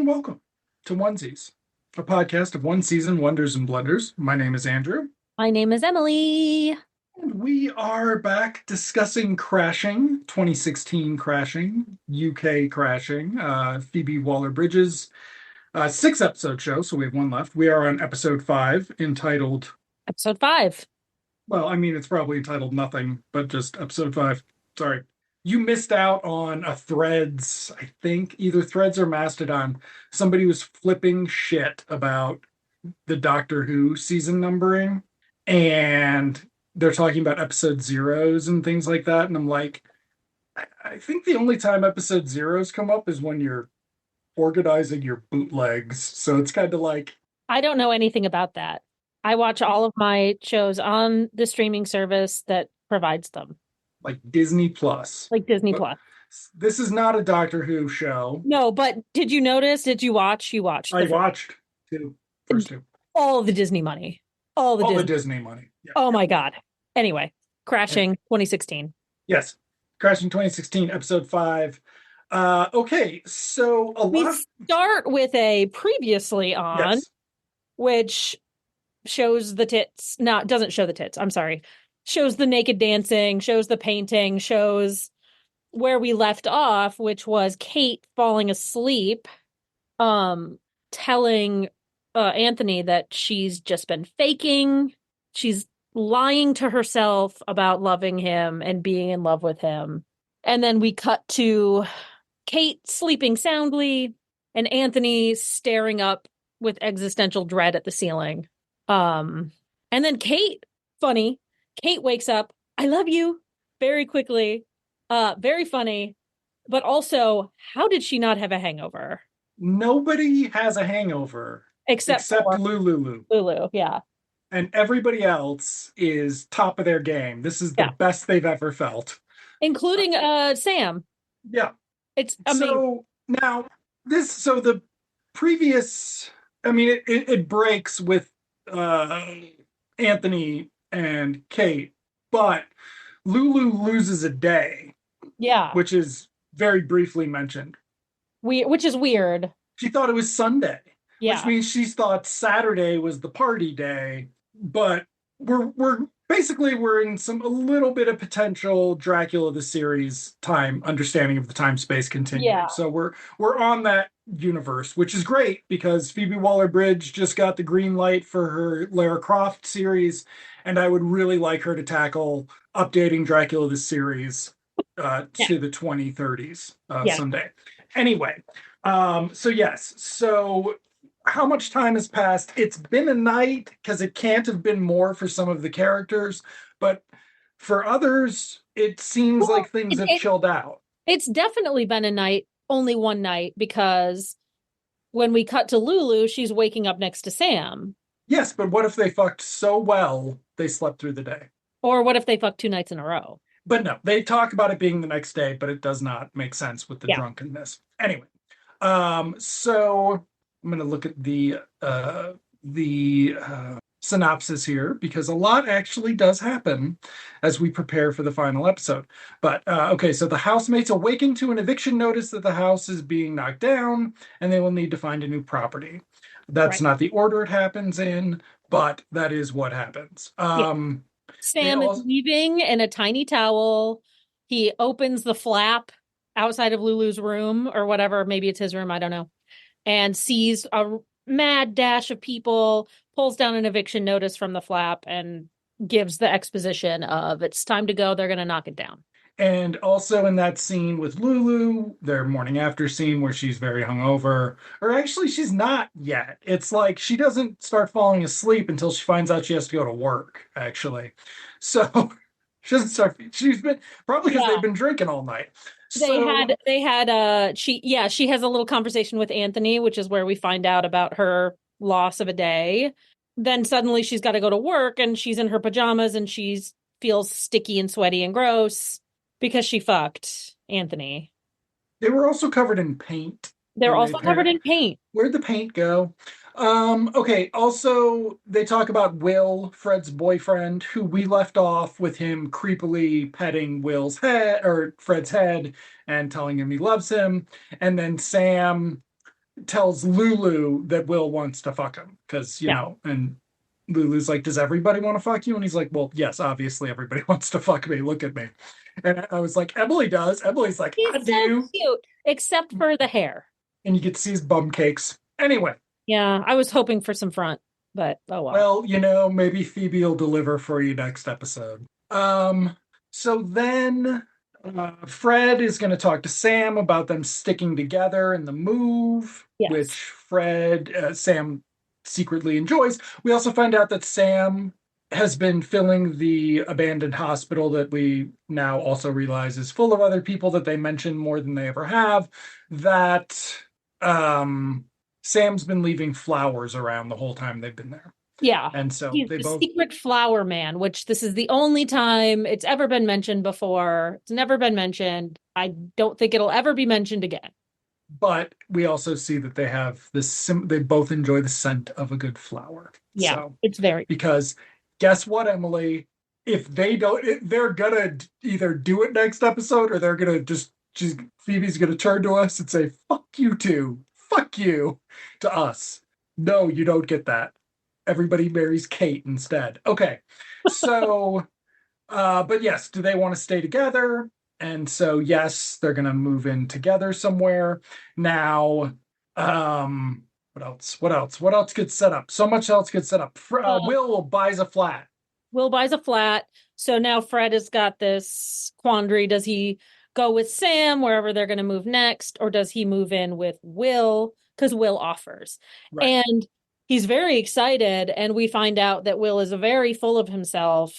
and welcome to Onesies, a podcast of one season wonders and blunders. My name is Andrew. My name is Emily. And we are back discussing Crashing, 2016 Crashing, UK Crashing, Phoebe Waller-Bridge's six-episode show, so we have one left. We are on episode 5, entitled... Episode 5. Well, I mean, it's probably entitled nothing, but just episode 5. Sorry. You missed out on a Threads, I think, either Threads or Mastodon. Somebody was flipping shit about the Doctor Who season numbering, and they're talking about episode zeros and things like that. And I'm like, I think the only time episode zeros come up is when you're organizing your bootlegs. So it's kind of like... I don't know anything about that. I watch all of my shows on the streaming service that provides them. Like Disney Plus. Like Disney Plus. This is not a Doctor Who show. No, but did you notice? Did you watch? You watched. I watched first two. All the Disney money. All the Disney money. Yeah. Oh my God. Anyway, Crashing 2016. Yes. Crashing 2016, episode 5. Okay, so we start with a previously on, yes, which shows the tits. No, it doesn't show the tits. I'm sorry. Shows the naked dancing, shows the painting, shows where we left off, which was Kate falling asleep, telling Anthony that she's just been faking. She's lying to herself about loving him and being in love with him. And then we cut to Kate sleeping soundly and Anthony staring up with existential dread at the ceiling. And then Kate wakes up, I love you, very quickly. Very funny. But also, how did she not have a hangover? Nobody has a hangover. Except Lulu. Lulu, yeah. And everybody else is top of their game. This is the best they've ever felt. Including Sam. Yeah. It's amazing. So now, the previous, I mean, it breaks with Anthony and Kate, but Lulu loses a day. Yeah. Which is very briefly mentioned. Which is weird. She thought it was Sunday. Yeah. Which means she thought Saturday was the party day. But we're in a little bit of potential Dracula the series time understanding of the time-space continuum. Yeah. So we're on that universe, which is great because Phoebe Waller-Bridge just got the green light for her Lara Croft series, and I would really like her to tackle updating Dracula the series to the 2030s someday. Anyway, so how much time has passed? It's been a night because it can't have been more for some of the characters, but for others, it seems like things have chilled out. It's definitely been a night, only one night, because when we cut to Lulu, she's waking up next to Sam. Yes, but what if they fucked so well they slept through the day? Or what if they fucked 2 nights in a row? But no, they talk about it being the next day, but it does not make sense with the drunkenness. Anyway, so I'm going to look at the synopsis here because a lot actually does happen as we prepare for the final episode. But okay, so the housemates awaken to an eviction notice that the house is being knocked down and they will need to find a new property. That's not the order it happens in, but that is what happens. Sam is leaving in a tiny towel. He opens the flap outside of Lulu's room or whatever. Maybe it's his room. I don't know. And sees a mad dash of people, pulls down an eviction notice from the flap and gives the exposition of it's time to go. They're going to knock it down. And also in that scene with Lulu, their morning after scene where she's very hungover, or actually she's not yet. It's like she doesn't start falling asleep until she finds out she has to go to work, actually. So she doesn't start, she's been, probably because they've been drinking all night. She has a little conversation with Anthony, which is where we find out about her loss of a day. Then suddenly she's got to go to work and she's in her pajamas and she feels sticky and sweaty and gross. Because she fucked Anthony. They were also covered in paint. They're also covered in paint. Where'd the paint go? Okay, also, they talk about Will, Fred's boyfriend, who we left off with him creepily petting Will's head, or Fred's head, and telling him he loves him. And then Sam tells Lulu that Will wants to fuck him because, Yeah. and Lulu's like, does everybody want to fuck you? And he's like, well, yes, obviously everybody wants to fuck me. Look at me. And I was like, Emily does. Emily's like, He's I so do. cute, except for the hair. And you get to see his bum cakes. Anyway, Yeah, I was hoping for some front, but oh well. well, maybe Phoebe will deliver for you next episode. So then Fred is going to talk to Sam about them sticking together in the move, which Yes. Sam secretly enjoys. We also find out that Sam has been filling the abandoned hospital that we now also realize is full of other people that they mention more than they ever have. That Sam's been leaving flowers around the whole time they've been there. Yeah. And so He's they the both, secret flower man, which this is the only time it's ever been mentioned before. It's never been mentioned. I don't think it'll ever be mentioned again. but we also see that they have this, they both enjoy the scent of a good flower. Yeah, So, it's very because guess what, Emily? If they don't, they're gonna either do it next episode or they're gonna Phoebe's gonna turn to us and say, fuck you two, fuck you to us. No, you don't get that. Everybody marries Kate instead. Okay. So, but yes, do they want to stay together? And so, yes, they're going to move in together somewhere. Now, what else? What else? What else gets set up? So much else gets set up. Will buys a flat. Will buys a flat. So now Fred has got this quandary. Does he go with Sam wherever they're going to move next, or does he move in with Will? Because Will offers. Right. And he's very excited. And we find out that Will is very full of himself.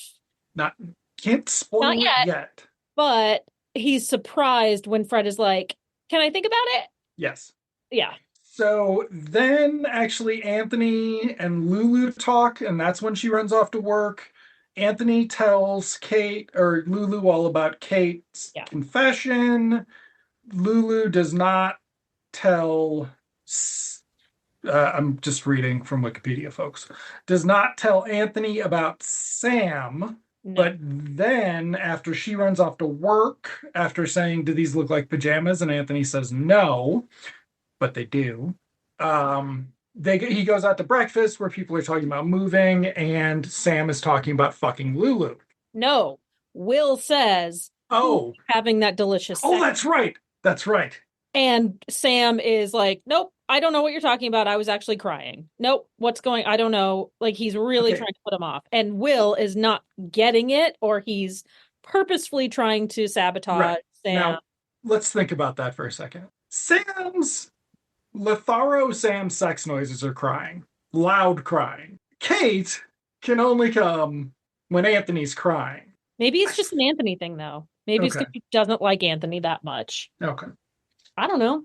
Can't spoil Not it yet. yet. But he's surprised when Fred is like, can I think about it? Yes. Yeah. So then actually Anthony and Lulu talk, and that's when she runs off to work. Anthony tells Kate or Lulu all about Kate's confession. Lulu does not tell, I'm just reading from Wikipedia, folks, does not tell Anthony about Sam. No. But then after she runs off to work, after saying, do these look like pajamas? And Anthony says no, but they do. He goes out to breakfast where people are talking about moving, and Sam is talking about fucking Lulu. No, Will says, oh, having that delicious sex. Oh, that's right. That's right. And Sam is like, nope, I don't know what you're talking about. I was actually crying. Nope, what's going? I don't know. Like, he's really trying to put him off. And Will is not getting it, or he's purposefully trying to sabotage Sam. Now, let's think about that for a second. Sam's sex noises are crying, loud crying. Kate can only come when Anthony's crying. Maybe it's just an Anthony thing, though. Maybe it's because he doesn't like Anthony that much. Okay. I don't know.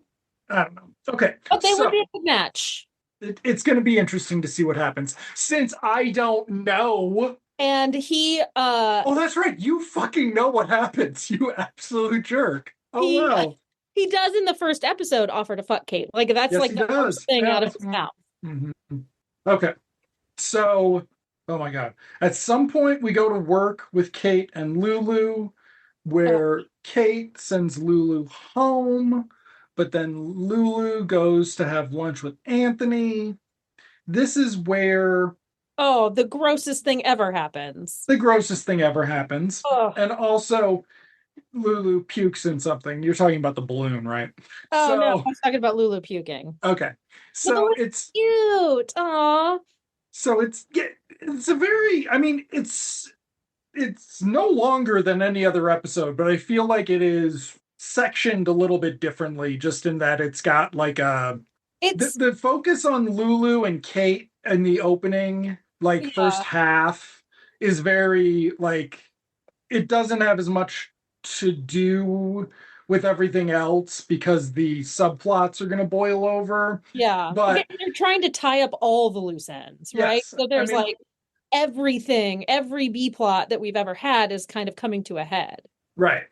Okay. But they would be a good match. It's going to be interesting to see what happens, since I don't know. And he oh, that's right. You fucking know what happens, you absolute jerk. Oh, wow. He does in the first episode offer to fuck Kate. Like, that's like the first thing out of his mouth. Mm-hmm. Okay. So, oh my God. At some point, we go to work with Kate and Lulu, where Kate sends Lulu home, but then Lulu goes to have lunch with Anthony. This is where... oh, the grossest thing ever happens. The grossest thing ever happens. Oh. And also... Lulu pukes in something. You're talking about the balloon, right? Oh, no, I was talking about Lulu puking. Okay. So it's cute. Aw. So it's a very, I mean, it's no longer than any other episode, but I feel like it is sectioned a little bit differently, just in that it's got like the focus on Lulu and Kate in the opening, like first half, is very like, it doesn't have as much to do with everything else because the subplots are going to boil over. Yeah. But they're trying to tie up all the loose ends, right? So there's like everything, every B plot that we've ever had is kind of coming to a head. Right.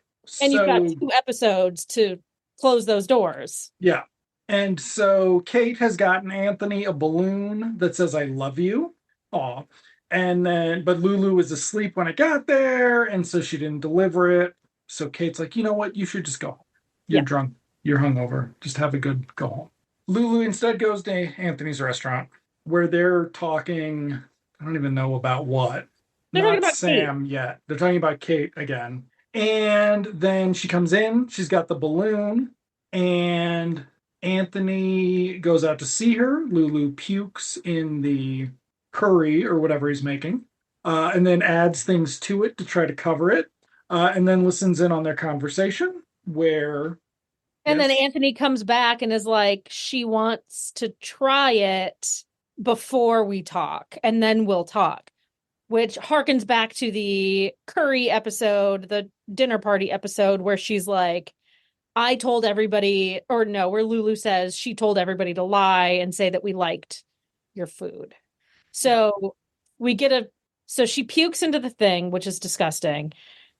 And you've got 2 episodes to close those doors. Yeah. And so Kate has gotten Anthony a balloon that says, I love you. Aw. And then, but Lulu was asleep when it got there, and so she didn't deliver it. So Kate's like, you know what? You should just go home. You're drunk. You're hungover. Just have a good go home. Lulu instead goes to Anthony's restaurant where they're talking. I don't even know about what. They're talking Not about Kate. Sam yet. They're talking about Kate again. And then she comes in. She's got the balloon. And Anthony goes out to see her. Lulu pukes in the curry or whatever he's making, and then adds things to it to try to cover it, and then listens in on their conversation. Where, And then yes, Anthony comes back and is like, she wants to try it before we talk, and then we'll talk, which harkens back to the curry episode, the dinner party episode, where she's like, I told everybody, or no, where Lulu says she told everybody to lie and say that we liked your food. yeah, So we get so she pukes into the thing, which is disgusting.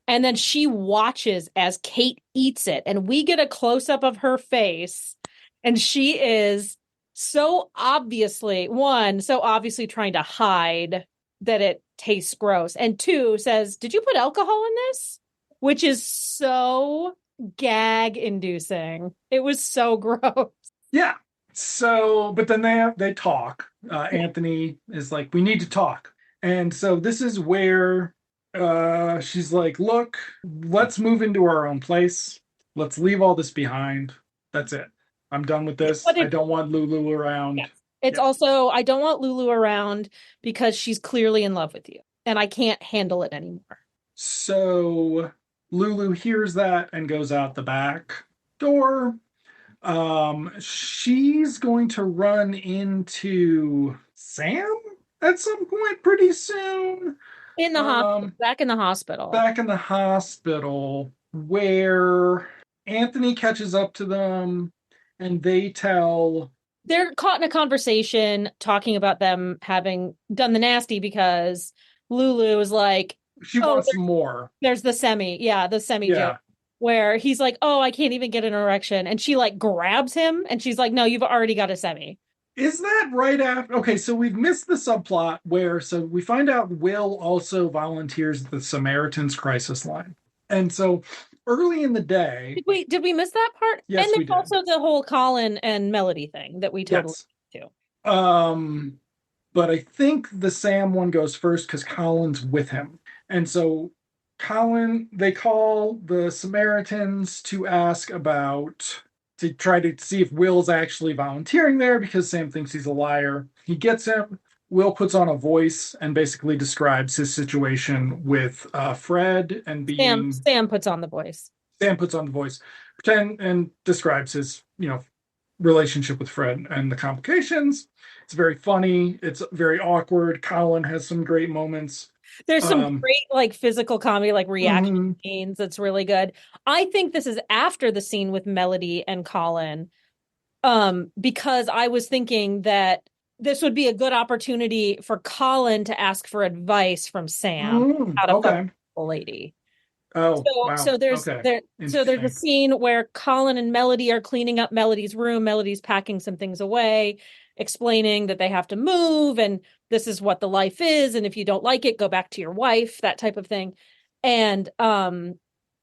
And then she watches as Kate eats it. And we get a close up of her face. And she is so obviously trying to hide that it tastes gross. And two, says, did you put alcohol in this? Which is so gag inducing. It was so gross. yeah. So, but then they talk. Anthony is like, "We need to talk," and so this is where she's like, "Look, let's move into our own place. Let's leave all this behind. That's it. I'm done with this. But I it, don't want Lulu around." yes. It's Yeah. also, I don't want Lulu around because she's clearly in love with you and I can't handle it anymore. So Lulu hears that and goes out the back door. She's going to run into Sam at some point pretty soon. In the hospital, Um, back in the hospital. Back in the hospital where Anthony catches up to them and they tell. They're caught in a conversation talking about them having done the nasty because Lulu is like, She oh, wants some more. there's the semi. Yeah, the semi joke Yeah. where he's like, oh, I can't even get an erection. And she like grabs him and she's like, no, you've already got a semi. Is that right after? Okay, so we've missed the subplot where so we find out Will also volunteers at the Samaritan's Crisis Line. And so early in the day, Did we miss that part? And yes, we there's did. also the whole Colin and Melody thing that we totally Yes. do. Um, but I think the Sam one goes first because Colin's with him. And so they call the Samaritans to ask about, to try to see if Will's actually volunteering there because Sam thinks he's a liar. He gets him. Will puts on a voice and basically describes his situation with Fred and being. Sam puts on the voice. Sam puts on the voice, pretend, and describes his, relationship with Fred and the complications. It's very funny. It's very awkward. Colin has some great moments. There's some Um, great like physical comedy, like reaction mhm. scenes that's really good. I think this is after the scene with Melody and Colin, because I was thinking that this would be a good opportunity for Colin to ask for advice from Sam how to fuck Okay. a lady. Oh, So wow. so there's Okay. there so there's a Interesting. scene where Colin and Melody are cleaning up Melody's room. Melody's packing some things away, explaining that they have to move and this is what the life is, and if you don't like it, go back to your wife, that type of thing. And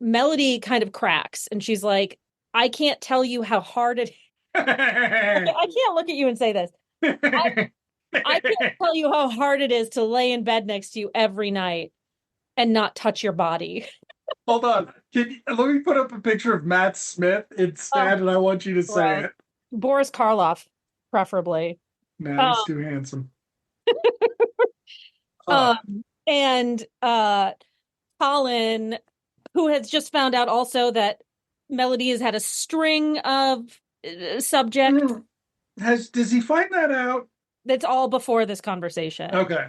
Melody kind of cracks and she's like, I can't tell you how hard it I can't look at you and say this. I can't tell you how hard it is to lay in bed next to you every night and not touch your body. Hold on. Let me put up a picture of Matt Smith Oh, instead, and I want you to say gross. it. Boris Karloff, preferably. Man, Um, he's too handsome. Uh, um, and Colin, who has just found out also that Melody has had a string of subjects. mm, does he find that out? That's all before this conversation. Okay.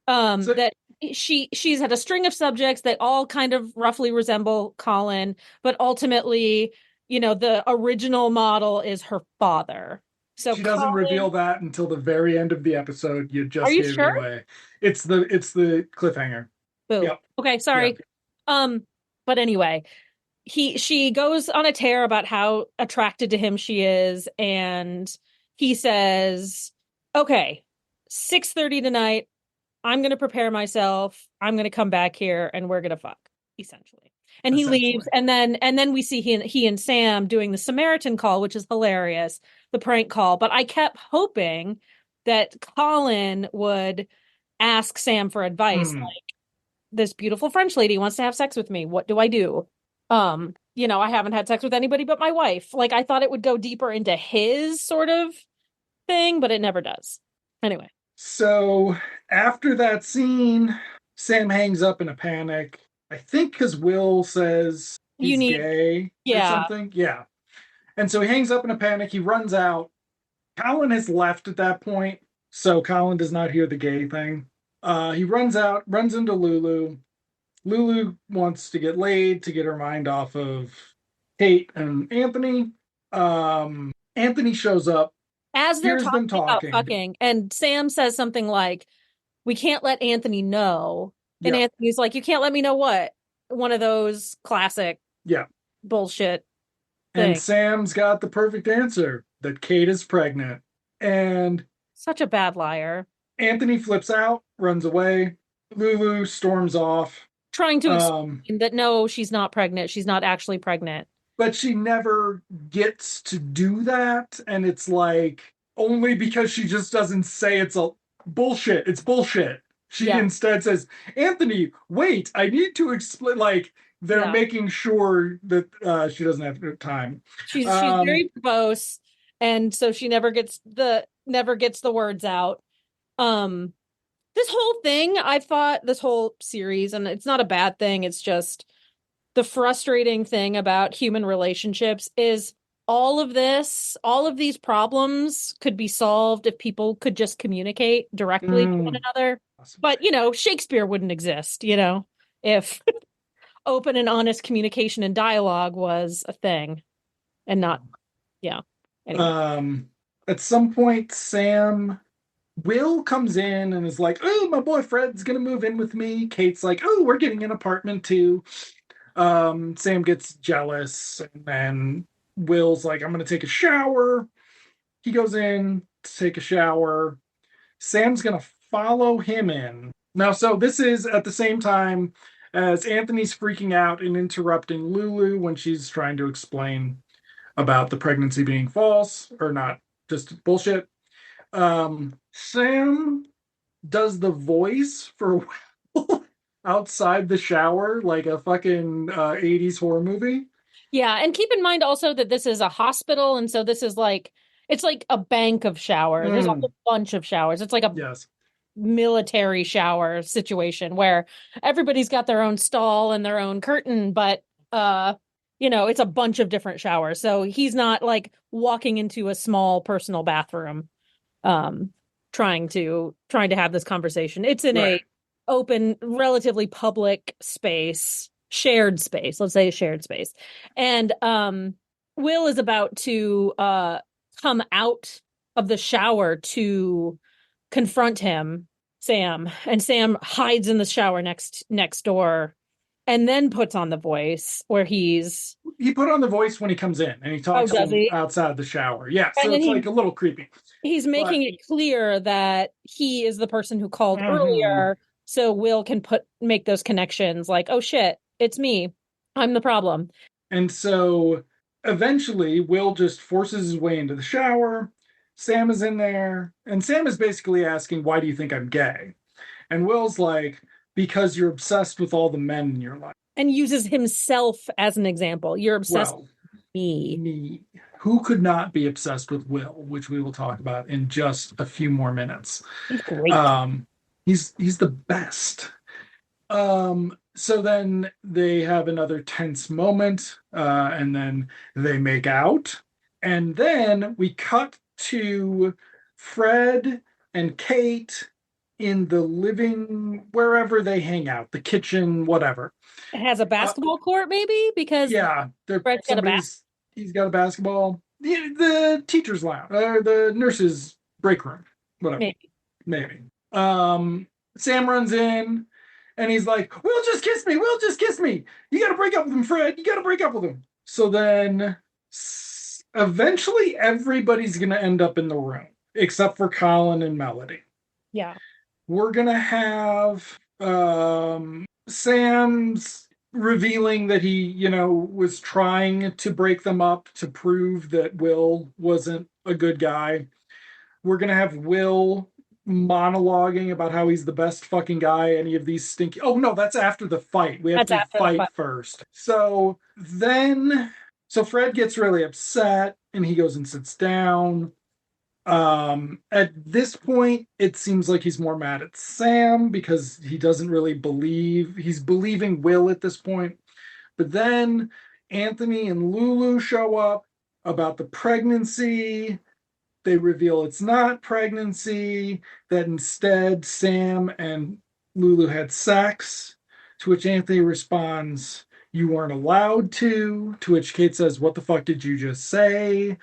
So That she's had a string of subjects that all kind of roughly resemble Colin, but ultimately, the original model is her father. So she doesn't reveal Colin, that until the very end of the episode. You are just you gave it sure? away. It's the cliffhanger. Boo. Yep. Okay, Yeah. sorry. But anyway, she goes on a tear about how attracted to him she is, and he says, okay, 6:30 tonight, I'm gonna prepare myself, I'm gonna come back here, and we're gonna fuck, essentially. And he leaves, essentially. and then we see he and Sam doing the Samaritan call, which is hilarious, the prank call. But I kept hoping that Colin would ask Sam for advice. Mm. Like, this beautiful French lady wants to have sex with me. What do I do? I haven't had sex with anybody but my wife. Like, I thought it would go deeper into his sort of thing, but it never does. Anyway, So after that scene, Sam hangs up in a panic. I think because Will says you he's need, gay or yeah. something. Yeah. And so he hangs up in a panic. He runs out. Colin has left at that point. So Colin does not hear the gay thing. He runs out, runs into Lulu. Lulu wants to get laid to get her mind off of Kate and Anthony. Anthony shows up, As they're hears them talking about talking. fucking, and Sam says something like, we can't let Anthony know. And Yeah, Anthony's like, you can't let me know what? One of those classic yeah. bullshit And things. Sam's got the perfect answer that Kate is pregnant. And Such a bad liar. Anthony flips out, runs away. Lulu storms off. Trying to Um, explain that no, she's not pregnant. She's not actually pregnant. but she never gets to do that. And it's like only because she just doesn't say it's a bullshit. It's bullshit. She Yeah. instead says, Anthony, wait, I need to explain. Like they're Yeah. making sure that she doesn't have time. She's Um, very verbose, and so she never gets the words out. Um this whole thing, I thought this whole series, and it's not a bad thing, it's just the frustrating thing about human relationships is all of these problems could be solved if people could just communicate directly with one mm, another. But, Shakespeare wouldn't exist, if open and honest communication and dialogue was a thing and not, yeah. Anyway. um, at some point, Will comes in and is like, "Oh, my boyfriend's gonna move in with me." Kate's like, "Oh, we're getting an apartment too." Sam gets jealous, and then Will's like, "I'm gonna take a shower." He goes in to take a shower. Sam's gonna follow him in. Now, so this is at the same time as Anthony's freaking out and interrupting Lulu when she's trying to explain about the pregnancy being false or not, just bullshit. Sam does the voice for Will outside the shower like a fucking 80s horror movie. Yeah, and keep in mind also that this is a hospital, and so this is like it's like a bank of showers. There's a Mm, whole bunch of showers. It's like a yes. military shower situation where everybody's got their own stall and their own curtain, but it's a bunch of different showers. So he's not like walking into a small personal bathroom um trying to have this conversation. It's in a Right. open, relatively public space, shared space, let's say a shared space. And Will is about to come out of the shower to confront him, Sam, and Sam hides in the shower next door and then puts on the voice where he's, He put on the voice when he comes in and he oh, talks to does him he? outside the shower. Yeah, And so then it's like a little creepy. he's But making it clear that he is the person who called mhm. earlier, so Will can make those connections like, oh shit, it's me. I'm the problem. And so eventually Will just forces his way into the shower. Sam is in there, and Sam is basically asking, "Why do you think I'm gay?" And Will's like, "Because you're obsessed with all the men in your life." And uses himself as an example. You're obsessed Well, with me. me. Who could not be obsessed with Will, which we will talk about in just a few more minutes. He's great. Um, he's the best. So then they have another tense moment, and then they make out. And then we cut to Fred and Kate in the living, wherever they hang out, the kitchen, whatever. It has a Uh, basketball court, maybe, because yeah, they're Fred's got a somebody's. He's got a basketball. The teacher's lounge, or the nurse's break room, whatever, maybe. maybe. Sam runs in, and he's like, "Will just kiss me. Will just kiss me. You got to break up with him, Fred. You got to break up with him." So then, eventually, everybody's gonna end up in the room except for Colin and Melody. Yeah. We're gonna have Sam's revealing that he, was trying to break them up to prove that Will wasn't a good guy. We're gonna have Will monologuing about how he's the best fucking guy. Any of these stinky. Oh no, that's after the fight. We have That's to after the fight fight. first. So Fred gets really upset and he goes and sits down. At this point, it seems like he's more mad at Sam because he doesn't really believe he's believing Will at this point. But then Anthony and Lulu show up about the pregnancy. They reveal it's not pregnancy, that instead Sam and Lulu had sex, to which Anthony responds, "You weren't allowed to which Kate says, "What the fuck did you just say?"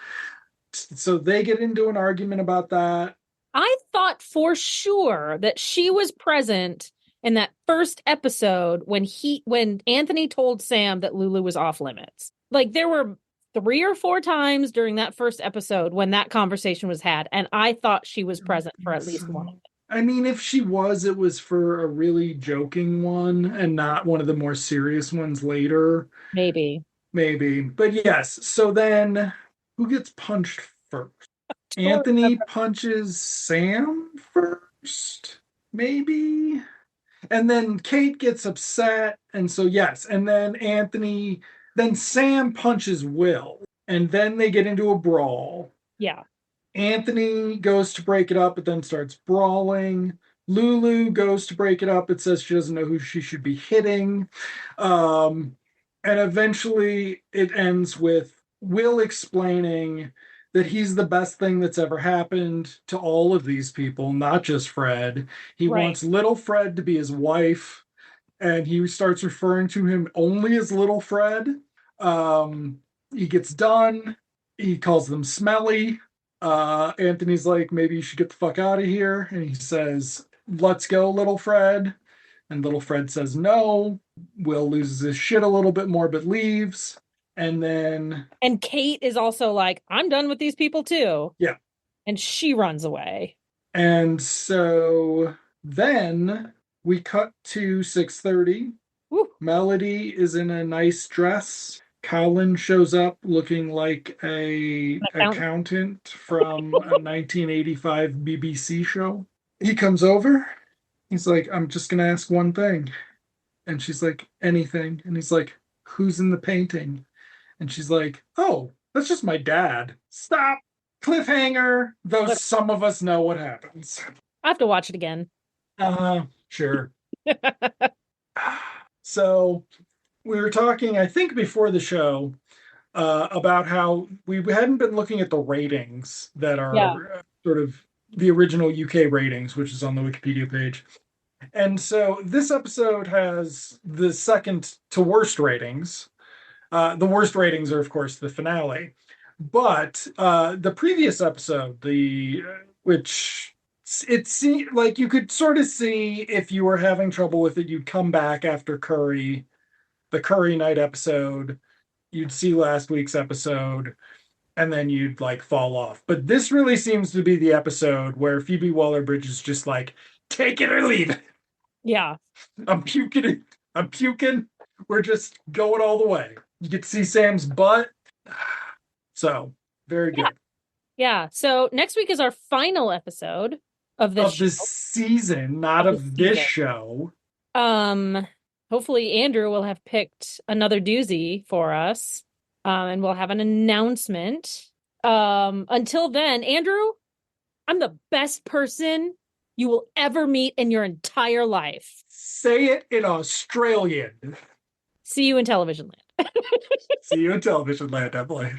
So they get into an argument about that. I thought for sure that she was present in that first episode when Anthony told Sam that Lulu was off limits. Like there were 3 or 4 times during that first episode when that conversation was had, and I thought she was present for at least one of them. I mean, if she was, it was for a really joking one and not one of the more serious ones later. Maybe. Maybe. But yes, so then who gets punched first? Anthony punches Sam first, maybe? And then Kate gets upset. And so, yes. And then Sam punches Will. And then they get into a brawl. Yeah. Anthony goes to break it up, but then starts brawling. Lulu goes to break it up. It says she doesn't know who she should be hitting. And eventually it ends with Will explaining that he's the best thing that's ever happened to all of these people, not just Fred. He Right. wants little Fred to be his wife, and he starts referring to him only as little Fred. He gets done. He calls them smelly. Anthony's like, maybe you should get the fuck out of here. And he says, "Let's go, little Fred." And little Fred says no. Will loses his shit a little bit more, but leaves. And then, And Kate is also like, I'm done with these people too. yeah. And she runs away. And so then we cut to 6:30. Woo. Melody is in a nice dress. Colin shows up looking like a accountant from a 1985 BBC show. He comes over. He's like, "I'm just going to ask one thing." And she's like, "Anything." And he's like, "Who's in the painting?" And she's like, "Oh, that's just my dad." Stop. Cliffhanger, though some of us know what happens. I have to watch it again. Sure. So we were talking, I think, before the show about how we hadn't been looking at the ratings that are sort of the original UK ratings, which is on the Wikipedia page. And so this episode has the second to worst ratings. The worst ratings are, of course, the finale. But the previous episode, which it seemed like you could sort of see if you were having trouble with it, you'd come back after the Curry night episode, you'd see last week's episode, and then you'd like fall off. But this really seems to be the episode where Phoebe Waller-Bridge is just like, take it or leave it. Yeah. I'm puking. I'm puking. We're just going all the way. You get to see Sam's butt. So, very good. Yeah. So next week is our final episode of this season, not of this show. Hopefully Andrew will have picked another doozy for us. And we'll have an announcement. Until then, Andrew, I'm the best person you will ever meet in your entire life. Say it in Australian. See you in television land. See you in television land, Emily.